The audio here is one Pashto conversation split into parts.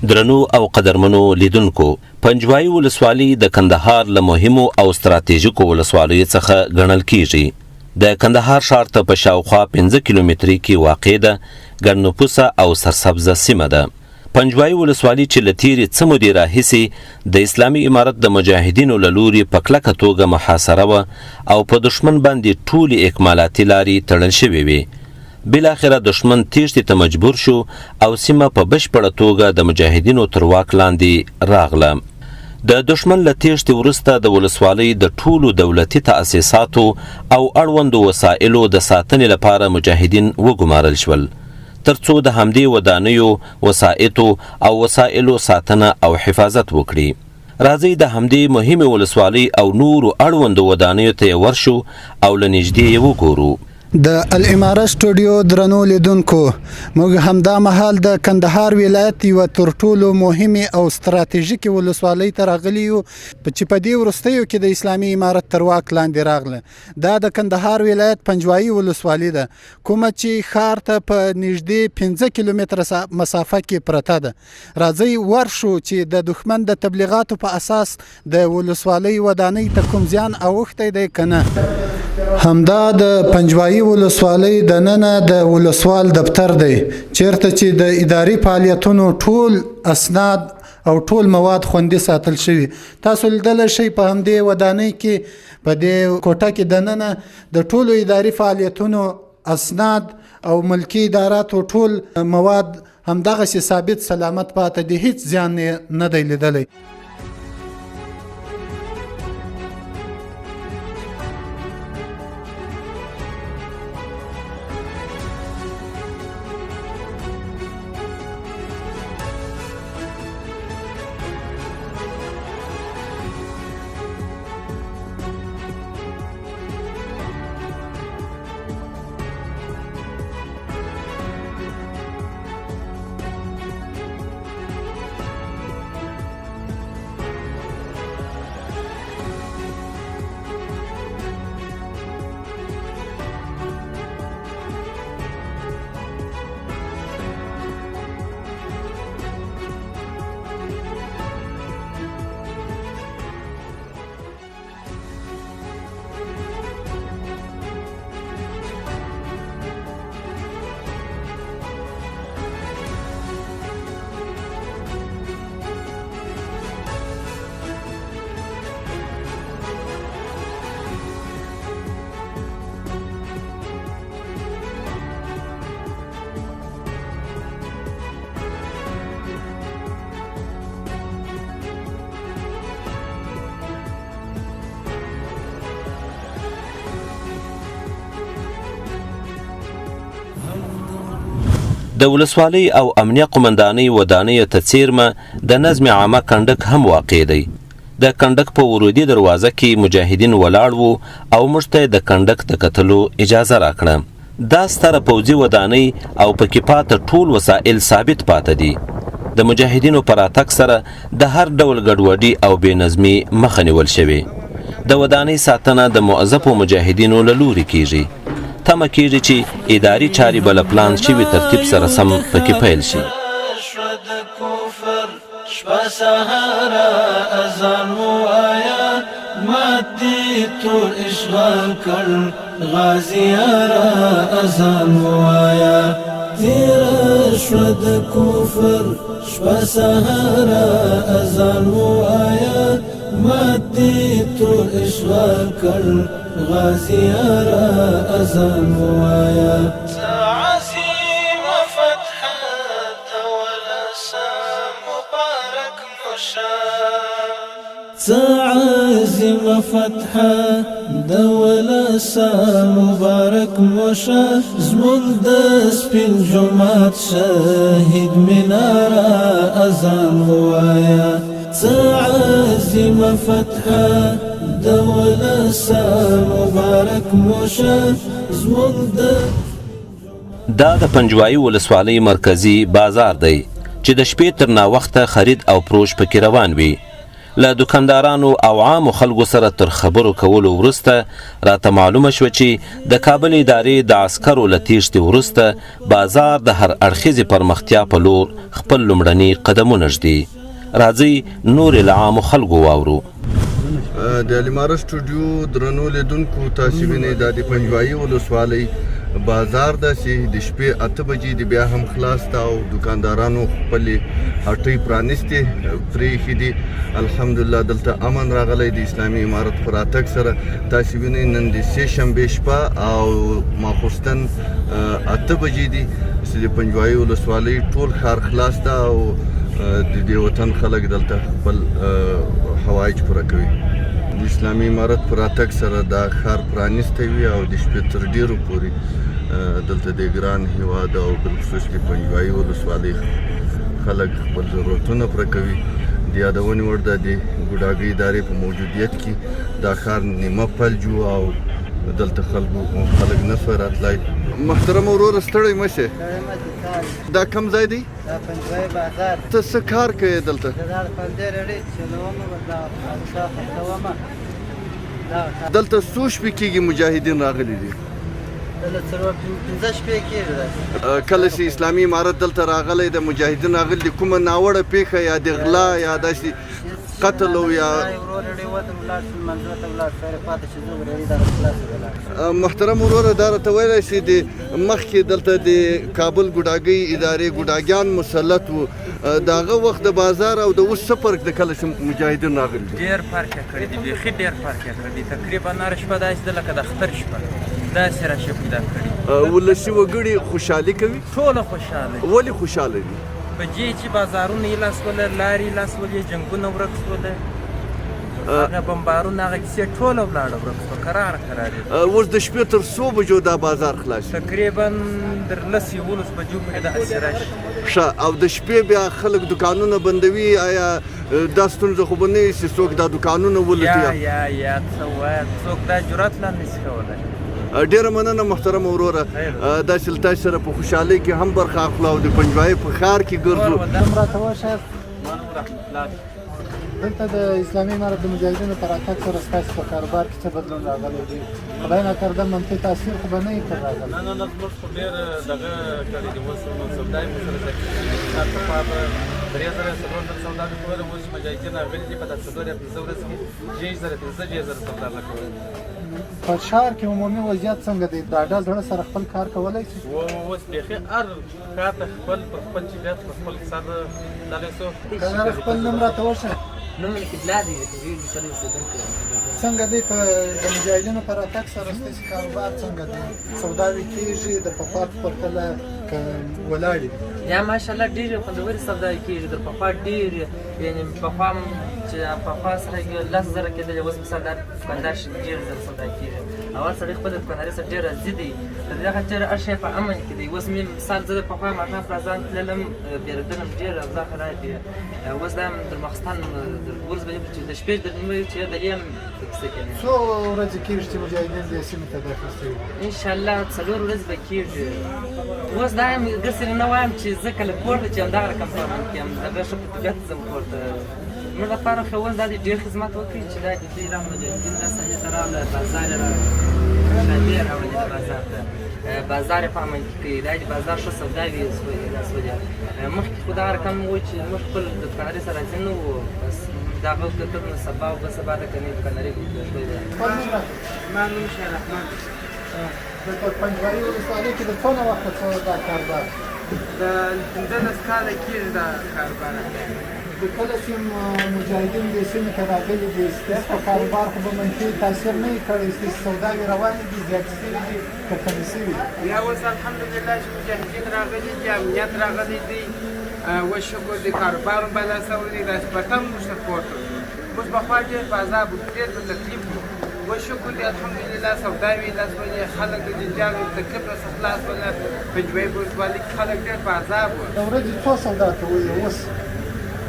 درنو او قدرمنو لیدونکو، پنجوایي ولسوالي د کندهار له مهمو او ستراتیژیکو ولسوالیو څخه ګڼل کیږي. د کندهار ښار ته په شاوخوا 15 کیلومتري کې واقع ده، ګڼ نفوسه او سرسبزه سیمه ده. پنجوایي ولسوالي چې له تیرې څه مودې راهیسې د اسلامي امارت د مجاهدینو له لوري په کلکه توګه محاصره وه او په دښمن باندې ټولې اکمالاتي لارې تړل شوې وې. بالاخره دښمن تیښتې ته مجبور شو او سیمه په بشپړه توګه د مجاهدینو تر واک لاندې راغله. د دښمن له تیښتې وروسته د ولسوالۍ د ټولو دولتي تأسیساتو او اړوندو وسایلو د ساتنې لپاره مجاهدین وګمارل شول، ترڅو د همدې ودانیو، وسایطو او وسایلو ساتنه او حفاظت وکړي. راځئ د همدې مهمې ولسوالۍ او نورو اړوندو ودانیو ته یې ورشو او له نږدې یې وګورو. د الاماره سټوډیو درنو لیدونکو، موږ همدا مهال د کندهار ولایت یوه تر ټولو مهمې او ستراتیژیکې ولسوالۍ ته راغلي یو چې په دې وروستیو کې د اسلامي امارت تر واک لاندې راغله. دا د کندهار ولایت پنجوایي ولسوالي ده، کومه چې ښار ته په نږدې 15 کیلومتره مسافه کې پرته ده. راځئ ورشو چې د دښمن د تبلیغاتو په اساس د ولسوالۍ ودانۍ ته کوم زیان اوښتی دی که نه. همدا د پنجوایي ولسوالۍ د ننه د ولسوال دفتر دی، چیرته چې د اداري فعالیتونو ټول اسناد او ټول مواد خوندي ساتل شوي. تاسو لیدلی شئ په همدې ودانۍ کې، په دې کوټه کې د ننه د ټولو اداري فعالیتونو اسناد او ملکي اداراتو ټول مواد همدغسې ثابت سلامت پاته دي، هیڅ زیان نه دی لیدلی. د ولسوالۍ او امنیه قمندانۍ ودانیو ته څیرمه د نظم عامه کنډک هم واقع دی. د کنډک په ورودي دروازه کې مجاهدین ولاړ وو او موږ ته د کنډک د کتلو اجازه راکړه. دا ستره پوځي ودانۍ او پکې پاته ټول وسایل ثابت پاته دي. د مجاهدینو پر راتګ سره د هر ډول ګډوډي او بې نظمي مخه نیول شوې. د ودانۍ ساتنه د موظفو مجاهدینو له لوري کیږي. تمه کیږي چې اداري چارې به له پلان شوي ترتیب سره سم پکې پیل شي. شپه سهاره اذان ووایه، ماتې تور اشغال کړ غازیاره اذان ووایه. تیره شوه د کفر شپه سهاره اذان ووایه، ماتې تور اشغال کړ غازیاره اذان ووایه. عظیم فتح دولسا مبارک مشه، عظیم فتح دولسا مبارک مشه. زمونږ د سپین جومات شهید مناره اذان ووایه. عظیم فتح دولسا مبارک مشه. دا د پنجوایي ولسوالۍ مرکزی بازار دی چې د شپې تر ناوخته خرید او پروش پکې روان وي. له دکاندارانو او عامو خلکو سره تر خبرو کولو وروسته راته معلومه شوه چې د کابل ادارې د عسکرو له تیښتې وروسته بازار د هر اړخیزې پرمختیا په لور خپل لومړني قدمونه ږدي. راځئ نورې له عامو خلکو واورو. د لیماره سټوډیو درنو لیدونکو تاسو وینئ دا د پنجوایي ولسوالۍ بازار داسې د شپې 8 بجې د بیا هم خلاص ده او دکاندارانو خپلې هټۍ پرانیستې پرېښي دي. الحمدلله دلته امن راغلی د اسلامي امارت په راتګ سره. تاسو وینئ نن د سې شنبې شپه او ماخوستن 8 بجې دي چې د پنجوایي ولسوالۍ ټول ښار خلاص ده او د دې وطن خلک دلته خپل حوایج پوره کوي. د اسلامي امارت په راتګ سره دا ښار پرانیستی وي او د شپې تر ډیرو پورې دلته د ګران هیواد او بالخصوص د پنجوایي ولسوالۍ خلک خپل ضرورتونه پوره کوي. د یادونې وړ ده د ګوډاګۍ ادارې په موجودیت کې دا ښار نیمه فلج و او دلته خلک نه سوی راتلی. محترم وروره ستړی مه شې. دا کوم ځای دی؟ دا پنجوایي بازار. ته څه کار کوې دلته؟ دا د پنجې رېړۍ چلومه دا شاخه کومه. دلته څو شپې کېږي مجاهدین راغلي دي؟ دلته څلور پنځه شپې کېږي. کله چې اسلامي امارت دلته راغلی د مجاهدین راغلي دي کومه ناوړه پیښه یا د غلا یا داسې قتل او یا محترم وروره دا راته ویلی شي د مخکې دلته د کابل ګوډاګۍ ادارې ګوډاګیان مسلط وو د هغه وخت د بازار او د اوس څه فرق د کله چې مجاهدین راغلي دي؟ ډېر فرق یې کړی دی، بیخي ډېر فرق یې کړی دی. تقریبا هره شپه داسې ده لکه د اختر شپه داسې راشي پیدا کړي. ولسي وګړي خوشحالي کوي؟ ټوله خوشحاله دي. ولې خوشحاله دي؟ په دې چې بازارونه یې لاس وله، لارې یې لاس ولې، جنګونه ورک شوله، هغه بمبارونه هغه کیسې ټوله ولاړه ورک شوه، کراره کرارې. اوس د شپې تر څو بجو دا بازار خلاص شي؟ تقریبا در 10-11 بجو پورې داسې راشي. ښه، او د شپې بیا خلک دکانونه بندوي. آیا دا ستونزه خو به نه وي چې څوک دا دکانونه ولوټي؟ یا څه وایه، څوک دا جرأت لا نه شي کولی. ډیره مننه محترم وروره. داسې له تاسو سره په خوشحالۍ کې هم برخه اخلو او د پنجوایي په ښار کې ګرځو. راته وشه دلته د اسلامي امارت د مجاهدینو په راتګ سره ستاسو په کاروبار کې څه بدلون راغلی دی؟ خدای ناکرده منفي تاثیر خو به نه وي پر راغلی؟ نه زموږ خو ډېر دغه کړی دی. اوس سودای مو سره په 3000 سودا کوله. اوس مجاهدین راغلي دي په 4 یا 5 ورځې کې 6000 سودا کوي. په ښار کې عمومي وضعیت څنګه دی؟ ډاډه زړه سره خپل کار کولی شي؟ اوس بیخي هر کار ته خپل په خپل جګړه په خپل سر دغه څو کنه خپل نوم راته وشه. نوم لیکل دی څنګه دی په د مجاهدینو په راتګ سره ستاسو کاروبار څنګه دی؟ سوداوي کېږي د پخوا په پرتله که ولاړې دي؟ یا ماشاءالله ډېرې خوندورې سوداوي کېږي. د پخوا ډېرې یعنې پخوا چې پخوا سره 10,000 کېدلې، اوس مثال دا دوکاندار شي 1,000 سودا کېږي. اول سړی خپل د دوکاندارۍ سره ډېر راضي دی. د دې خاطر هر شی په امن کې دی. اوس مې مثال زه د پخوا ماښام پلازان تللم، بېرېدلم ډېر اوضاع خراب دي. اوس دا تر ماخستن 12 بجې چې د شپې د نیمې چې د لیم کیسه کوي. څو ورځې کېږي چې مجاهدین دې سیمې ته داخل شوي؟ انشاءالله 4 ورځې به کېږي. اوس دا یم داسې نه وایم چې زه کله کور ته چې همدغه رقم سامان کې یم دغه ښه په طبیعت ځم کور ته. زموږ لپاره ښه اوس دا ډېر خدمت وکړي چې دا د دې مجاهدین دا ساحې ته راغله، بازار یې شادي یې راوړلې ده بازار ته، بازار یې په امن کې کوي. دا د بازار ښه سوداوي سولې. مخکې خو دغه رقم و چې موږ خپل د دوکاندارۍ سره راضي نه وو. بس دا به کتل نو سبا او بل سبا د کنې دوکاندارۍ شوی دی. ما نوم شاه رحمان. د پنجوایي ولسوالۍ کې د څونه وخته څه دا کاروبار؟ د 15 کاله کېږي دا کاروبار. د کله چې مجاهدین دې سیمې ته راغلي دي ستاسو په کاروبار خو به منفي تاثیر نه وي کړی؟ ستاسو سوداوې روانې دي، زیاتې شوي دي که کمې شوي؟ یا اوس الحمدلله چې مجاهدین راغلي دي، امنیت راغلی دی، اوس شکر د کاروبار هم بالا سوی دی. دا سپټم موږ پورته موږ پخوا ډېر په عذاب وو، ډېر په تکلیف وو. اوس شکر دی الحمدلله سوداوې لاس ولې، خلک د جنجال د تکلیف نه څخه خلاص وله. پنجوایي ولسوالۍ کې خلک ډېر په عذاب وو. د ورځې څو سودا کوئ اوس؟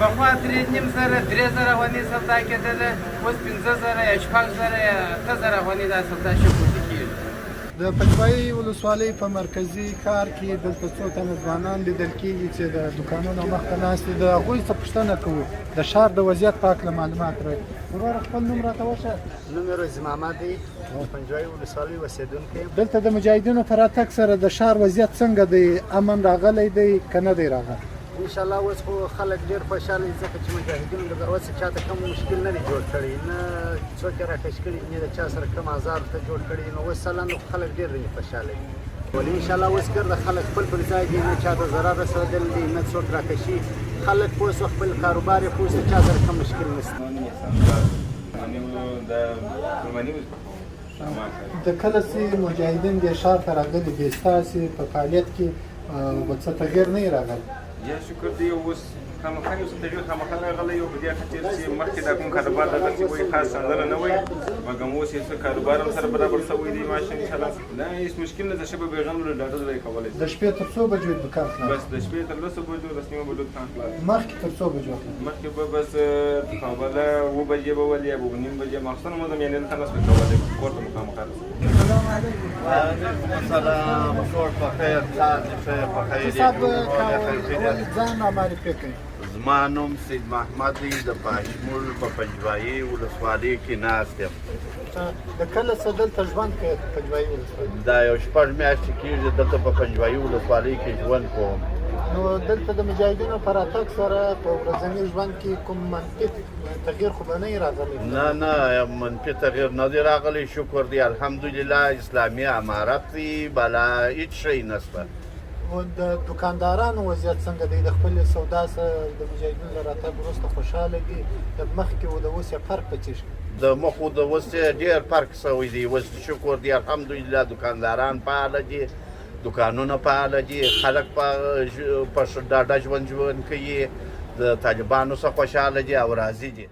پخوا 3,500 افغانۍ سودا کېدله، اوس 15,000 یا 6,000 یا 8,000 افغانۍ دا سودا شکر دی کېږي. د پنجوایي ولسوالۍ په مرکزي ښار کې دلته څو تنه ځوانان لیدل کېږي چې د دوکانونو مخته ناست دي. د هغوی څه پوښتنه کوو د ښار د وضعیت په هکله معلومات راکړئ. وروره خپل نوم راته وښیه. نوم یې روزي محمد دی، د پنجوایي ولسوالۍ اوسېدونکی یم. دلته د مجاهدینو په راتګ سره د ښار وضعیت څنګه دی؟ امن راغلی دی که نه دی راغلی؟ انشاءالله اوس خو خلک ډېر خوشحاله دي ځکه چې مجاهدینو د اوس چاته کوم مشکل نه دی جوړ کړی، نه څوک یې راکش کړي، نه د چا سره کوم آزار ته جوړ کړي. نو اوس سلام خلک ډېر دي خوشحاله دي. ولې انشاءالله اوس ګرده خلک خپل پر ځای دي، نه چاته ضرر رسېدلی دی، نه څوک راکشي. خلک پوه سو خپل کاروبار یې پوه سو، چا سره کوم مشکل نشته. د کله چې مجاهدین دې ښار ته راغلي دي ستاسې په فعالیت کې به څه تغیر نه یې راغلی؟ یا شکر دی اوس خامخا یو څه تغیر خامخا راغلی او په دې خاطر چې مخکې دا کوم کاروبار دغه چې وایي خاص سندره نه وایي، مګم اوس یې څه کاروبار هم سره برابر شوی دی ماشاء انشاءالله. دا هېڅ مشکل نه ده، ښه به بېغم له ډاډه زړه یې کولی شي. د شپې تر څو بجو دوکان خلاص؟ بس د شپې تر 10 بجو 10 نیمه بجو دوکان خلاص. مخکې تر څو بجو خلاص؟ مخکې به بس تقابله 7 بجې به ولې یا 9 بجې ماخستن مو زم یعنې دلته نس به کولی کور ته مخامخ وعلیکم السلام. کور په خیر، تاسو په خیر صاحب ځان معرفي کړئ. زما نوم سید محمد دی، د پاشمول په پنجوایي ولسوالۍ کې ناست یم. د کله څه دلته ژوند کوئ په پنجوایي ولسوالۍ؟ دا یو 6 میاشتې کېږي دلته په پنجوایي ولسوالۍ کې ژوند کوم. نو دلته د مجاهدینو په راتګ سره په ورځني ژوند کې کوم منفي تغییر خو به نه یې راغلی؟ نه منفي تغییر نه دی راغلی، شکر دی الحمدلله. اسلامي امارت دی، بلا هېڅ شی نشته. د دکاندارانو وضعیت څنګه دی؟ د خپل سودا سره د مجاهدینو له راتګ وروسته خوشحاله دي؟ د مخکې و د اوس یې فرق په څه شي؟ د مخ و د اوس ډېر فرق شوی دی. اوس شکر دی الحمدلله، دکانداران فعاله دي، دکانونه فعاله دي، خلک په ډاډه ژوند کوي، د طالبانو څخه خوشحاله دي او راضي دي.